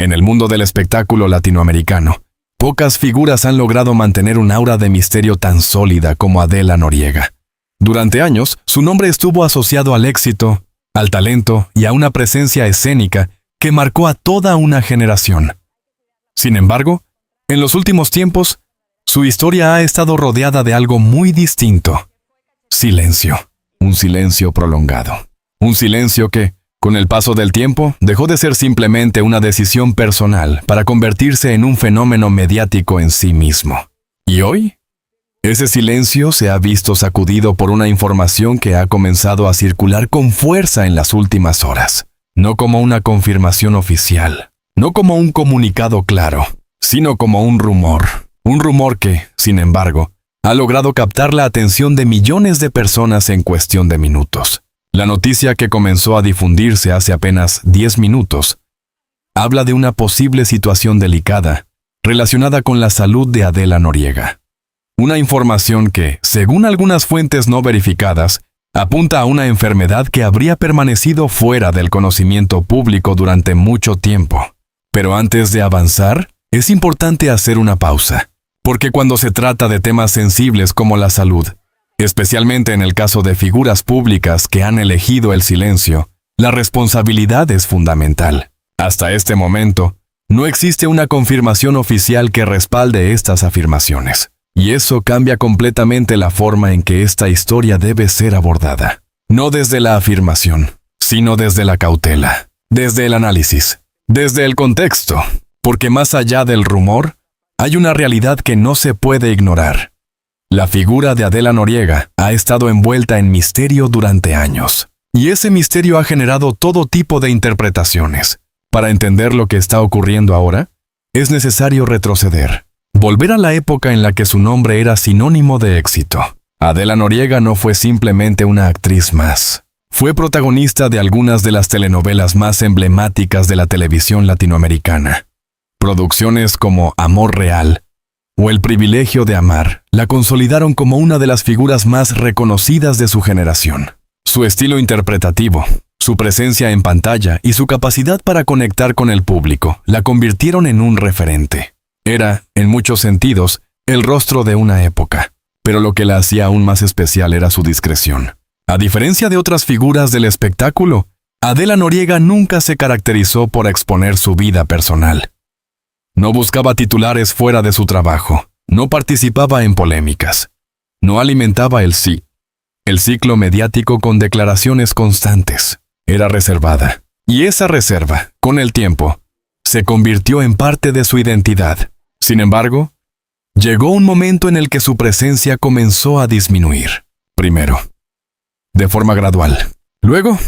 En el mundo del espectáculo latinoamericano, pocas figuras han logrado mantener un aura de misterio tan sólida como Adela Noriega. Durante años, su nombre estuvo asociado al éxito, al talento y a una presencia escénica que marcó a toda una generación. Sin embargo, en los últimos tiempos, su historia ha estado rodeada de algo muy distinto. Silencio. Un silencio prolongado. Un silencio que, con el paso del tiempo, dejó de ser simplemente una decisión personal para convertirse en un fenómeno mediático en sí mismo. ¿Y hoy? Ese silencio se ha visto sacudido por una información que ha comenzado a circular con fuerza en las últimas horas. No como una confirmación oficial, no como un comunicado claro, sino como un rumor. Un rumor que, sin embargo, ha logrado captar la atención de millones de personas en cuestión de minutos. La noticia que comenzó a difundirse hace apenas 10 minutos habla de una posible situación delicada relacionada con la salud de Adela Noriega. Una información que, según algunas fuentes no verificadas, apunta a una enfermedad que habría permanecido fuera del conocimiento público durante mucho tiempo. Pero antes de avanzar, es importante hacer una pausa, porque cuando se trata de temas sensibles como la salud, especialmente en el caso de figuras públicas que han elegido el silencio, la responsabilidad es fundamental. Hasta este momento, no existe una confirmación oficial que respalde estas afirmaciones. Y eso cambia completamente la forma en que esta historia debe ser abordada. No desde la afirmación, sino desde la cautela, desde el análisis, desde el contexto, porque más allá del rumor, hay una realidad que no se puede ignorar. La figura de Adela Noriega ha estado envuelta en misterio durante años, y ese misterio ha generado todo tipo de interpretaciones. Para entender lo que está ocurriendo ahora, es necesario retroceder. Volver a la época en la que su nombre era sinónimo de éxito. Adela Noriega no fue simplemente una actriz más. Fue protagonista de algunas de las telenovelas más emblemáticas de la televisión latinoamericana. Producciones como Amor Real o El Privilegio de Amar la consolidaron como una de las figuras más reconocidas de su generación. Su estilo interpretativo, su presencia en pantalla y su capacidad para conectar con el público la convirtieron en un referente. Era, en muchos sentidos, el rostro de una época, pero lo que la hacía aún más especial era su discreción. A diferencia de otras figuras del espectáculo, Adela Noriega nunca se caracterizó por exponer su vida personal. No buscaba titulares fuera de su trabajo, no participaba en polémicas, no alimentaba el ciclo mediático con declaraciones constantes. Era reservada, y esa reserva, con el tiempo, se convirtió en parte de su identidad. Sin embargo, llegó un momento en el que su presencia comenzó a disminuir. Primero, de forma gradual. Luego,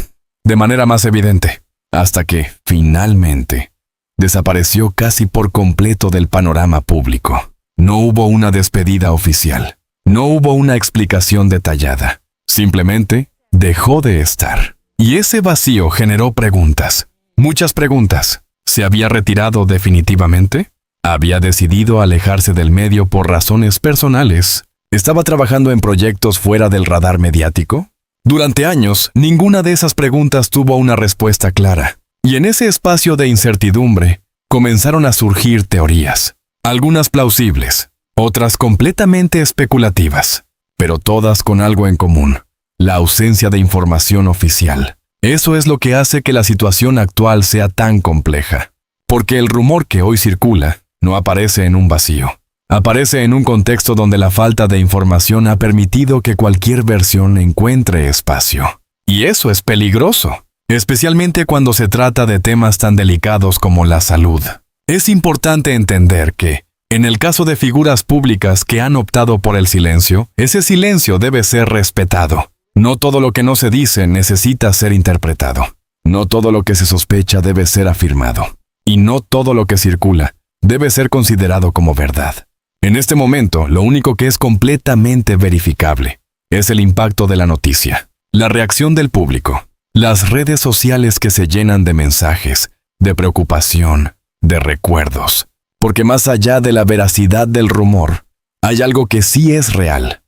de manera más evidente. Hasta que, finalmente, desapareció casi por completo del panorama público. No hubo una despedida oficial. No hubo una explicación detallada. Simplemente, dejó de estar. Y ese vacío generó preguntas. Muchas preguntas. ¿Se había retirado definitivamente? ¿Había decidido alejarse del medio por razones personales? ¿Estaba trabajando en proyectos fuera del radar mediático? Durante años, ninguna de esas preguntas tuvo una respuesta clara. Y en ese espacio de incertidumbre, comenzaron a surgir teorías. Algunas plausibles, otras completamente especulativas, pero todas con algo en común: la ausencia de información oficial. Eso es lo que hace que la situación actual sea tan compleja. Porque el rumor que hoy circula no aparece en un vacío. Aparece en un contexto donde la falta de información ha permitido que cualquier versión encuentre espacio. Y eso es peligroso, especialmente cuando se trata de temas tan delicados como la salud. Es importante entender que, en el caso de figuras públicas que han optado por el silencio, ese silencio debe ser respetado. No todo lo que no se dice necesita ser interpretado. No todo lo que se sospecha debe ser afirmado. Y no todo lo que circula debe ser considerado como verdad. En este momento, lo único que es completamente verificable es el impacto de la noticia, la reacción del público, las redes sociales que se llenan de mensajes, de preocupación, de recuerdos. Porque más allá de la veracidad del rumor, hay algo que sí es real: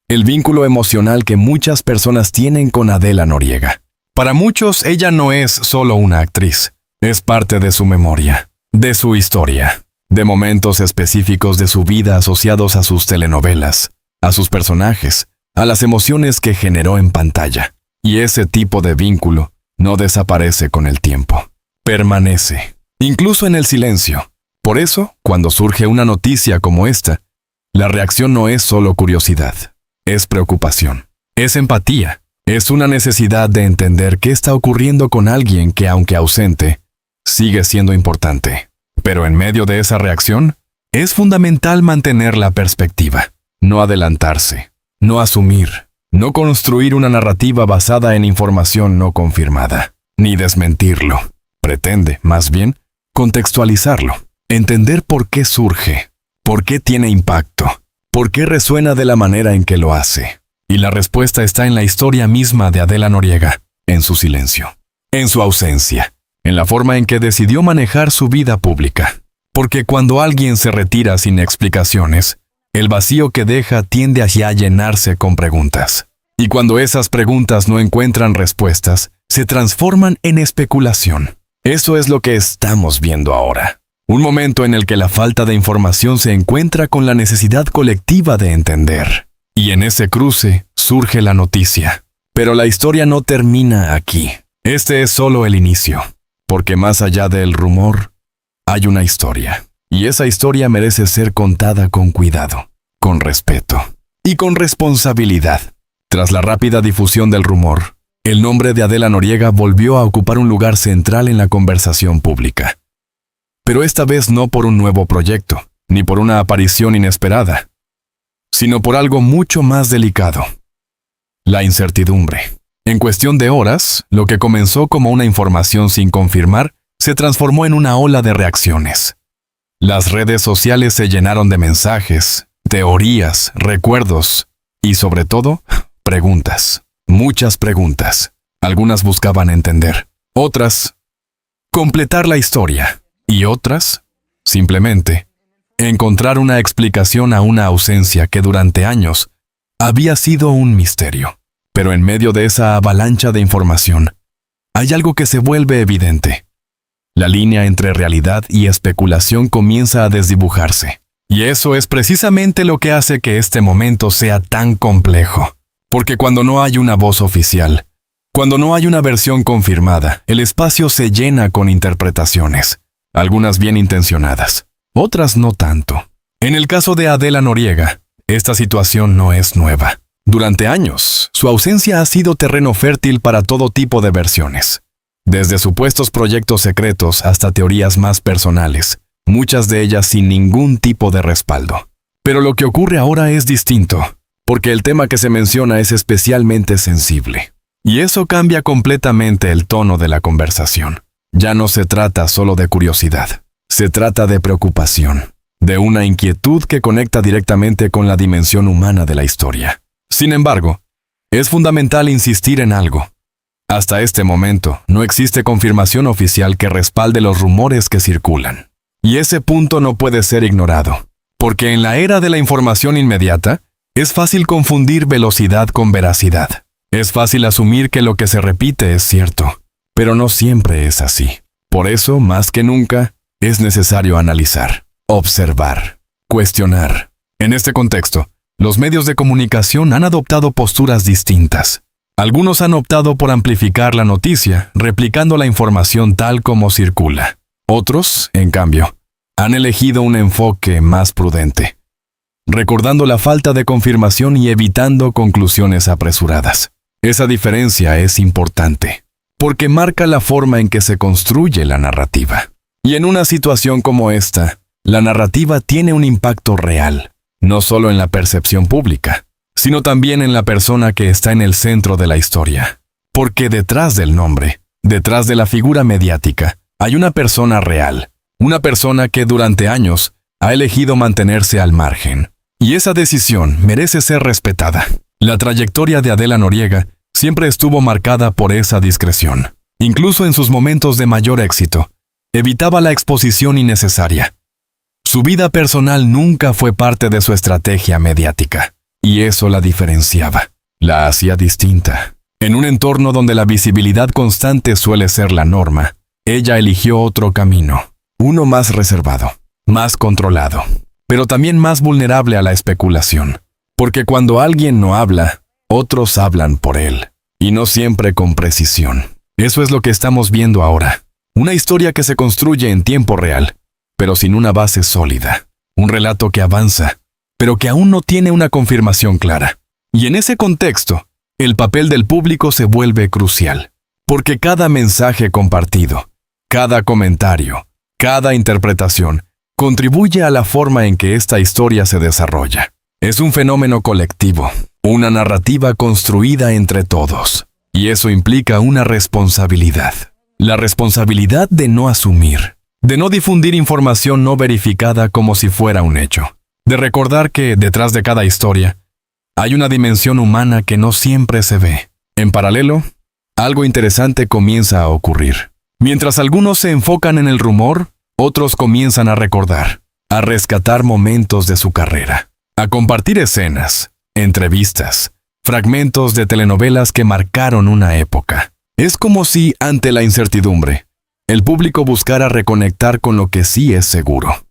el vínculo emocional que muchas personas tienen con Adela Noriega. Para muchos, ella no es solo una actriz, es parte de su memoria, de su historia, de momentos específicos de su vida asociados a sus telenovelas, a sus personajes, a las emociones que generó en pantalla. Y ese tipo de vínculo no desaparece con el tiempo. Permanece, incluso en el silencio. Por eso, cuando surge una noticia como esta, la reacción no es solo curiosidad, es preocupación, es empatía, es una necesidad de entender qué está ocurriendo con alguien que, aunque ausente, sigue siendo importante. Pero en medio de esa reacción, es fundamental mantener la perspectiva, no adelantarse, no asumir, no construir una narrativa basada en información no confirmada, ni desmentirlo. Pretende, más bien, contextualizarlo, entender por qué surge, por qué tiene impacto, por qué resuena de la manera en que lo hace. Y la respuesta está en la historia misma de Adela Noriega, en su silencio, en su ausencia, en la forma en que decidió manejar su vida pública. Porque cuando alguien se retira sin explicaciones, el vacío que deja tiende a llenarse con preguntas. Y cuando esas preguntas no encuentran respuestas, se transforman en especulación. Eso es lo que estamos viendo ahora. Un momento en el que la falta de información se encuentra con la necesidad colectiva de entender. Y en ese cruce surge la noticia. Pero la historia no termina aquí. Este es solo el inicio. Porque más allá del rumor, hay una historia. Y esa historia merece ser contada con cuidado, con respeto y con responsabilidad. Tras la rápida difusión del rumor, el nombre de Adela Noriega volvió a ocupar un lugar central en la conversación pública. Pero esta vez no por un nuevo proyecto, ni por una aparición inesperada, sino por algo mucho más delicado: la incertidumbre. En cuestión de horas, lo que comenzó como una información sin confirmar se transformó en una ola de reacciones. Las redes sociales se llenaron de mensajes, teorías, recuerdos y, sobre todo, preguntas. Muchas preguntas. Algunas buscaban entender. Otras, completar la historia. Y otras, simplemente, encontrar una explicación a una ausencia que durante años había sido un misterio. Pero en medio de esa avalancha de información, hay algo que se vuelve evidente. La línea entre realidad y especulación comienza a desdibujarse. Y eso es precisamente lo que hace que este momento sea tan complejo. Porque cuando no hay una voz oficial, cuando no hay una versión confirmada, el espacio se llena con interpretaciones, algunas bien intencionadas, otras no tanto. En el caso de Adela Noriega, esta situación no es nueva. Durante años, su ausencia ha sido terreno fértil para todo tipo de versiones. Desde supuestos proyectos secretos hasta teorías más personales, muchas de ellas sin ningún tipo de respaldo. Pero lo que ocurre ahora es distinto, porque el tema que se menciona es especialmente sensible. Y eso cambia completamente el tono de la conversación. Ya no se trata solo de curiosidad, se trata de preocupación, de una inquietud que conecta directamente con la dimensión humana de la historia. Sin embargo, es fundamental insistir en algo. Hasta este momento, no existe confirmación oficial que respalde los rumores que circulan. Y ese punto no puede ser ignorado, porque en la era de la información inmediata, es fácil confundir velocidad con veracidad. Es fácil asumir que lo que se repite es cierto, pero no siempre es así. Por eso, más que nunca, es necesario analizar, observar, cuestionar. En este contexto, los medios de comunicación han adoptado posturas distintas. Algunos han optado por amplificar la noticia, replicando la información tal como circula. Otros, en cambio, han elegido un enfoque más prudente, recordando la falta de confirmación y evitando conclusiones apresuradas. Esa diferencia es importante, porque marca la forma en que se construye la narrativa. Y en una situación como esta, la narrativa tiene un impacto real, no solo en la percepción pública, sino también en la persona que está en el centro de la historia. Porque detrás del nombre, detrás de la figura mediática, hay una persona real, una persona que durante años ha elegido mantenerse al margen. Y esa decisión merece ser respetada. La trayectoria de Adela Noriega siempre estuvo marcada por esa discreción. Incluso en sus momentos de mayor éxito, evitaba la exposición innecesaria. Su vida personal nunca fue parte de su estrategia mediática. Y eso la diferenciaba, la hacía distinta. En un entorno donde la visibilidad constante suele ser la norma, ella eligió otro camino. Uno más reservado, más controlado, pero también más vulnerable a la especulación. Porque cuando alguien no habla, otros hablan por él, y no siempre con precisión. Eso es lo que estamos viendo ahora. Una historia que se construye en tiempo real, pero sin una base sólida. Un relato que avanza, pero que aún no tiene una confirmación clara. Y en ese contexto, el papel del público se vuelve crucial. Porque cada mensaje compartido, cada comentario, cada interpretación, contribuye a la forma en que esta historia se desarrolla. Es un fenómeno colectivo, una narrativa construida entre todos. Y eso implica una responsabilidad. La responsabilidad de no asumir, de no difundir información no verificada como si fuera un hecho. De recordar que, detrás de cada historia, hay una dimensión humana que no siempre se ve. En paralelo, algo interesante comienza a ocurrir. Mientras algunos se enfocan en el rumor, otros comienzan a recordar, a rescatar momentos de su carrera, a compartir escenas, entrevistas, fragmentos de telenovelas que marcaron una época. Es como si, ante la incertidumbre, el público buscara reconectar con lo que sí es seguro.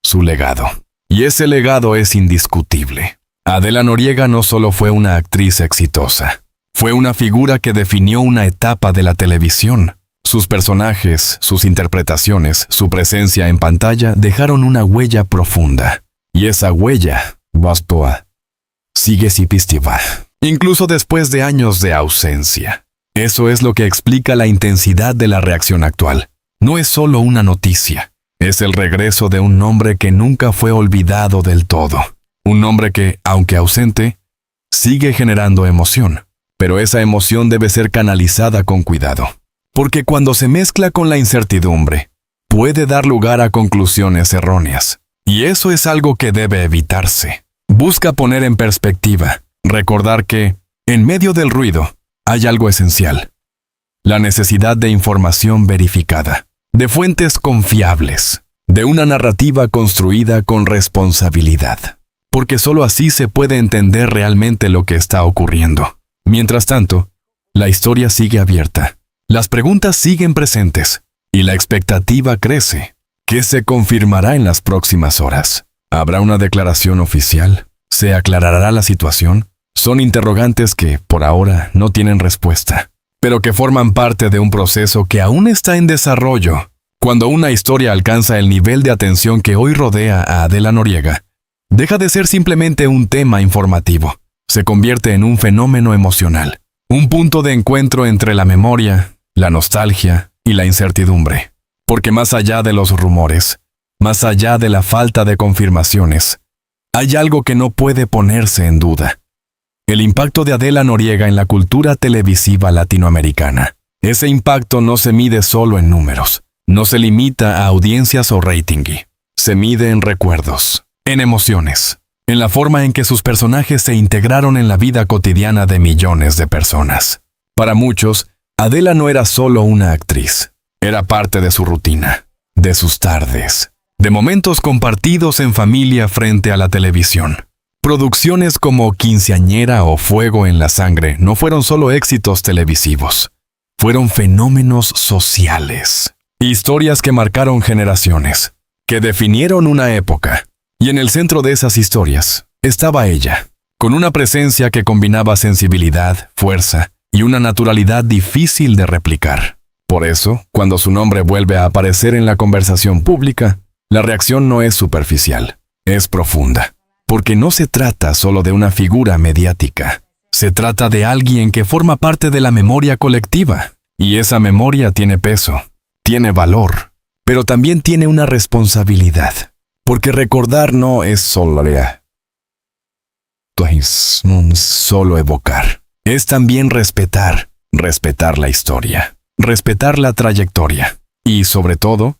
Su legado. Y ese legado es indiscutible. Adela Noriega no solo fue una actriz exitosa, fue una figura que definió una etapa de la televisión. Sus personajes, sus interpretaciones, su presencia en pantalla dejaron una huella profunda. Y esa huella, Bastoa, sigue sipestiva, incluso después de años de ausencia. Eso es lo que explica la intensidad de la reacción actual. No es solo una noticia, es el regreso de un nombre que nunca fue olvidado del todo. Un nombre que, aunque ausente, sigue generando emoción. Pero esa emoción debe ser canalizada con cuidado. Porque cuando se mezcla con la incertidumbre, puede dar lugar a conclusiones erróneas. Y eso es algo que debe evitarse. Busca poner en perspectiva, recordar que, en medio del ruido, hay algo esencial. La necesidad de información verificada, de fuentes confiables, de una narrativa construida con responsabilidad. Porque solo así se puede entender realmente lo que está ocurriendo. Mientras tanto, la historia sigue abierta. Las preguntas siguen presentes y la expectativa crece. ¿Qué se confirmará en las próximas horas? ¿Habrá una declaración oficial? ¿Se aclarará la situación? Son interrogantes que, por ahora, no tienen respuesta, pero que forman parte de un proceso que aún está en desarrollo. Cuando una historia alcanza el nivel de atención que hoy rodea a Adela Noriega, deja de ser simplemente un tema informativo. Se convierte en un fenómeno emocional, un punto de encuentro entre la memoria, la nostalgia y la incertidumbre. Porque más allá de los rumores, más allá de la falta de confirmaciones, hay algo que no puede ponerse en duda. El impacto de Adela Noriega en la cultura televisiva latinoamericana. Ese impacto no se mide solo en números, no se limita a audiencias o rating. Se mide en recuerdos, en emociones, en la forma en que sus personajes se integraron en la vida cotidiana de millones de personas. Para muchos, Adela no era solo una actriz, era parte de su rutina, de sus tardes, de momentos compartidos en familia frente a la televisión. Producciones como Quinceañera o Fuego en la Sangre no fueron solo éxitos televisivos, fueron fenómenos sociales, historias que marcaron generaciones, que definieron una época. Y en el centro de esas historias estaba ella, con una presencia que combinaba sensibilidad, fuerza y una naturalidad difícil de replicar. Por eso, cuando su nombre vuelve a aparecer en la conversación pública, la reacción no es superficial, es profunda. Porque no se trata solo de una figura mediática, se trata de alguien que forma parte de la memoria colectiva. Y esa memoria tiene peso, tiene valor, pero también tiene una responsabilidad. Porque recordar no es solo evocar. Es también respetar la historia, respetar la trayectoria y, sobre todo,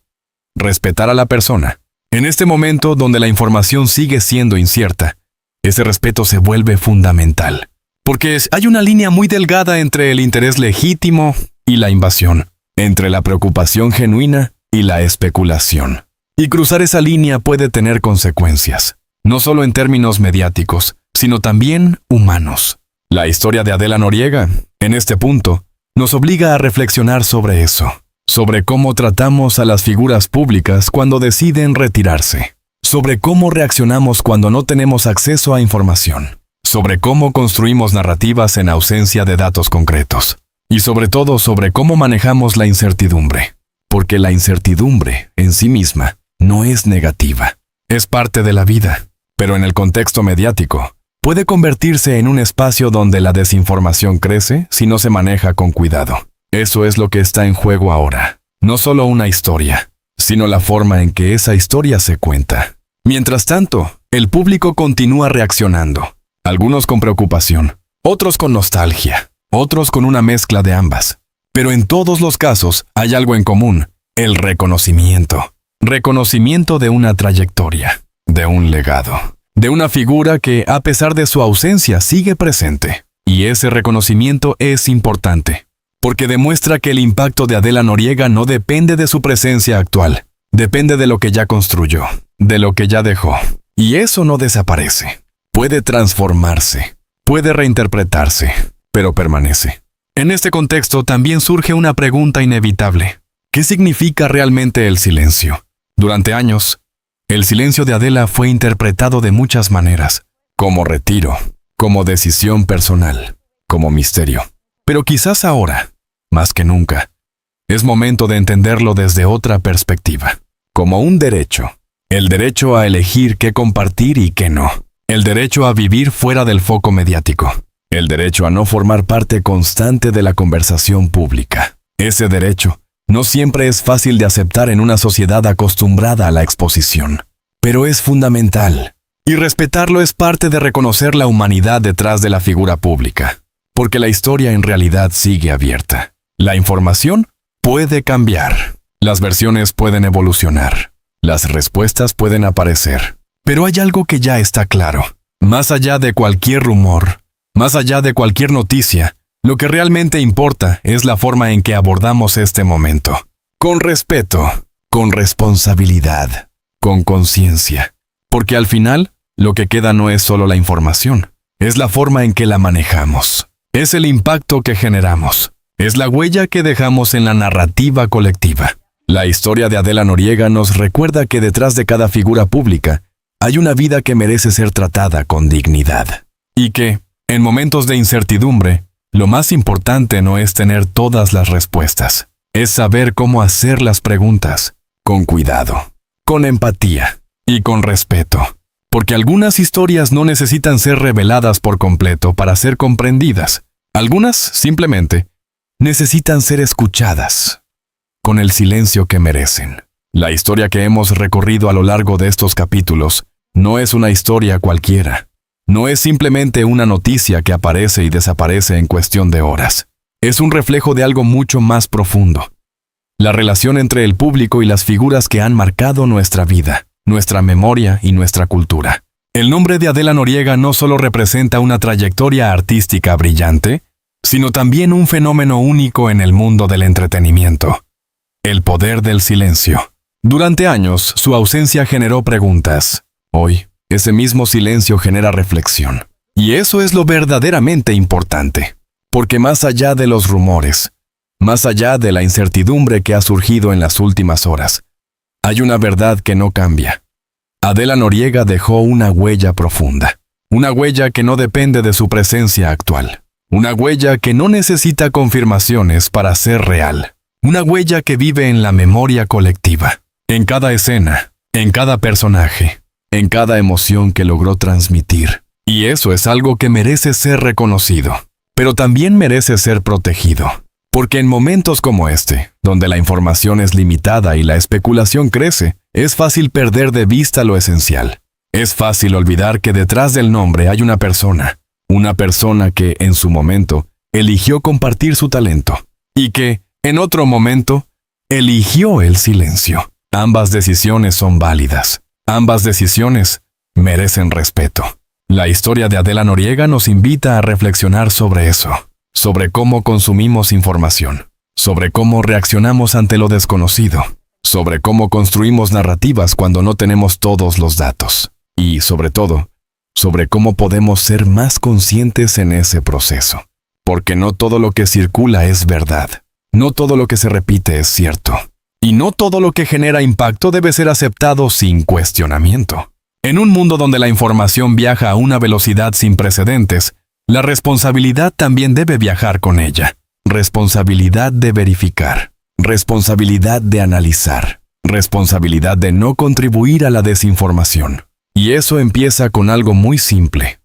respetar a la persona. En este momento donde la información sigue siendo incierta, ese respeto se vuelve fundamental. Porque hay una línea muy delgada entre el interés legítimo y la invasión, entre la preocupación genuina y la especulación. Y cruzar esa línea puede tener consecuencias, no solo en términos mediáticos, sino también humanos. La historia de Adela Noriega, en este punto, nos obliga a reflexionar sobre eso, sobre cómo tratamos a las figuras públicas cuando deciden retirarse, sobre cómo reaccionamos cuando no tenemos acceso a información, sobre cómo construimos narrativas en ausencia de datos concretos, y sobre todo sobre cómo manejamos la incertidumbre, porque la incertidumbre en sí misma no es negativa, es parte de la vida, pero en el contexto mediático puede convertirse en un espacio donde la desinformación crece si no se maneja con cuidado. Eso es lo que está en juego ahora, no solo una historia, sino la forma en que esa historia se cuenta. Mientras tanto, el público continúa reaccionando, algunos con preocupación, otros con nostalgia, otros con una mezcla de ambas. Pero en todos los casos hay algo en común, el reconocimiento. Reconocimiento de una trayectoria, de un legado, de una figura que, a pesar de su ausencia, sigue presente. Y ese reconocimiento es importante, porque demuestra que el impacto de Adela Noriega no depende de su presencia actual, depende de lo que ya construyó, de lo que ya dejó. Y eso no desaparece. Puede transformarse, puede reinterpretarse, pero permanece. En este contexto también surge una pregunta inevitable. ¿Qué significa realmente el silencio? Durante años, el silencio de Adela fue interpretado de muchas maneras, como retiro, como decisión personal, como misterio. Pero quizás ahora, más que nunca, es momento de entenderlo desde otra perspectiva, como un derecho. El derecho a elegir qué compartir y qué no. El derecho a vivir fuera del foco mediático. El derecho a no formar parte constante de la conversación pública. Ese derecho no siempre es fácil de aceptar en una sociedad acostumbrada a la exposición, pero es fundamental. Y respetarlo es parte de reconocer la humanidad detrás de la figura pública, porque la historia en realidad sigue abierta. La información puede cambiar, las versiones pueden evolucionar, las respuestas pueden aparecer, pero hay algo que ya está claro. Más allá de cualquier rumor, más allá de cualquier noticia, lo que realmente importa es la forma en que abordamos este momento. Con respeto, con responsabilidad, con conciencia. Porque al final, lo que queda no es solo la información, es la forma en que la manejamos. Es el impacto que generamos. Es la huella que dejamos en la narrativa colectiva. La historia de Adela Noriega nos recuerda que detrás de cada figura pública hay una vida que merece ser tratada con dignidad. Y que, en momentos de incertidumbre, lo más importante no es tener todas las respuestas, es saber cómo hacer las preguntas, con cuidado, con empatía y con respeto. Porque algunas historias no necesitan ser reveladas por completo para ser comprendidas. Algunas, simplemente, necesitan ser escuchadas, con el silencio que merecen. La historia que hemos recorrido a lo largo de estos capítulos no es una historia cualquiera. No es simplemente una noticia que aparece y desaparece en cuestión de horas. Es un reflejo de algo mucho más profundo. La relación entre el público y las figuras que han marcado nuestra vida, nuestra memoria y nuestra cultura. El nombre de Adela Noriega no solo representa una trayectoria artística brillante, sino también un fenómeno único en el mundo del entretenimiento. El poder del silencio. Durante años, su ausencia generó preguntas. Hoy, ese mismo silencio genera reflexión. Y eso es lo verdaderamente importante. Porque más allá de los rumores, más allá de la incertidumbre que ha surgido en las últimas horas, hay una verdad que no cambia. Adela Noriega dejó una huella profunda. Una huella que no depende de su presencia actual. Una huella que no necesita confirmaciones para ser real. Una huella que vive en la memoria colectiva. En cada escena, en cada personaje, en cada emoción que logró transmitir. Y eso es algo que merece ser reconocido, pero también merece ser protegido. Porque en momentos como este, donde la información es limitada y la especulación crece, es fácil perder de vista lo esencial. Es fácil olvidar que detrás del nombre hay una persona que, en su momento, eligió compartir su talento, y que, en otro momento, eligió el silencio. Ambas decisiones son válidas. Ambas decisiones merecen respeto. La historia de Adela Noriega nos invita a reflexionar sobre eso, sobre cómo consumimos información, sobre cómo reaccionamos ante lo desconocido, sobre cómo construimos narrativas cuando no tenemos todos los datos, y, sobre todo, sobre cómo podemos ser más conscientes en ese proceso. Porque no todo lo que circula es verdad. No todo lo que se repite es cierto. Y no todo lo que genera impacto debe ser aceptado sin cuestionamiento. En un mundo donde la información viaja a una velocidad sin precedentes, la responsabilidad también debe viajar con ella. Responsabilidad de verificar. Responsabilidad de analizar. Responsabilidad de no contribuir a la desinformación. Y eso empieza con algo muy simple.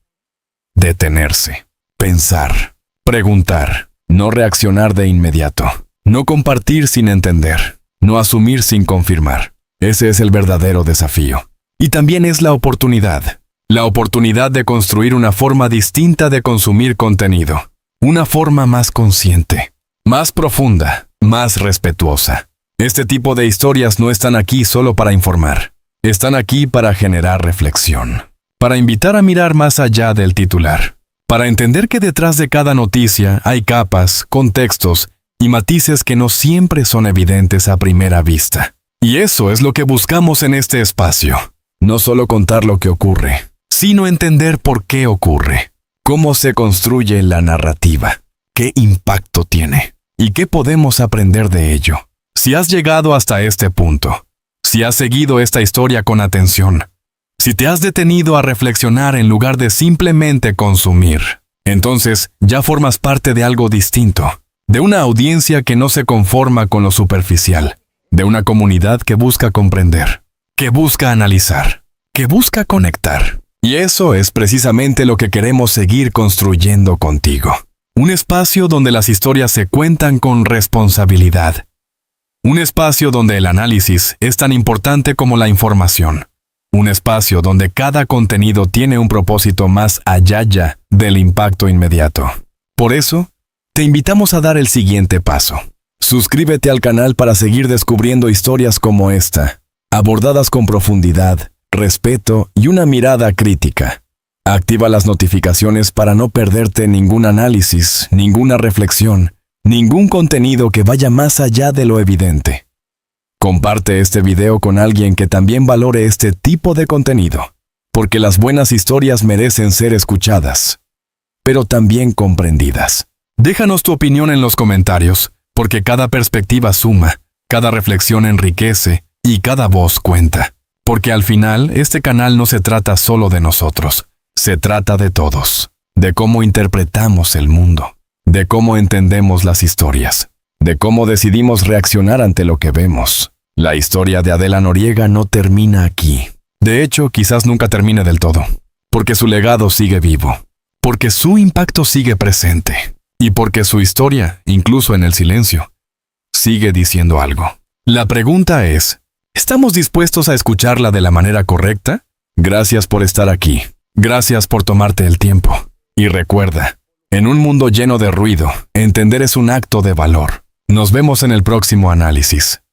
Detenerse. Pensar. Preguntar. No reaccionar de inmediato. No compartir sin entender. No asumir sin confirmar. Ese es el verdadero desafío. Y también es la oportunidad. La oportunidad de construir una forma distinta de consumir contenido. Una forma más consciente, más profunda, más respetuosa. Este tipo de historias no están aquí solo para informar. Están aquí para generar reflexión. Para invitar a mirar más allá del titular. Para entender que detrás de cada noticia hay capas, contextos y matices que no siempre son evidentes a primera vista. Y eso es lo que buscamos en este espacio. No solo contar lo que ocurre, sino entender por qué ocurre, cómo se construye la narrativa, qué impacto tiene y qué podemos aprender de ello. Si has llegado hasta este punto, si has seguido esta historia con atención, si te has detenido a reflexionar en lugar de simplemente consumir, entonces ya formas parte de algo distinto, de una audiencia que no se conforma con lo superficial, de una comunidad que busca comprender, que busca analizar, que busca conectar. Y eso es precisamente lo que queremos seguir construyendo contigo. Un espacio donde las historias se cuentan con responsabilidad. Un espacio donde el análisis es tan importante como la información. Un espacio donde cada contenido tiene un propósito más allá del impacto inmediato. Por eso, te invitamos a dar el siguiente paso. Suscríbete al canal para seguir descubriendo historias como esta, abordadas con profundidad, respeto y una mirada crítica. Activa las notificaciones para no perderte ningún análisis, ninguna reflexión, ningún contenido que vaya más allá de lo evidente. Comparte este video con alguien que también valore este tipo de contenido, porque las buenas historias merecen ser escuchadas, pero también comprendidas. Déjanos tu opinión en los comentarios, porque cada perspectiva suma, cada reflexión enriquece y cada voz cuenta. Porque al final, este canal no se trata solo de nosotros, se trata de todos, de cómo interpretamos el mundo, de cómo entendemos las historias, de cómo decidimos reaccionar ante lo que vemos. La historia de Adela Noriega no termina aquí. De hecho, quizás nunca termine del todo, porque su legado sigue vivo, porque su impacto sigue presente, y porque su historia, incluso en el silencio, sigue diciendo algo. La pregunta es, ¿estamos dispuestos a escucharla de la manera correcta? Gracias por estar aquí. Gracias por tomarte el tiempo. Y recuerda, en un mundo lleno de ruido, entender es un acto de valor. Nos vemos en el próximo análisis.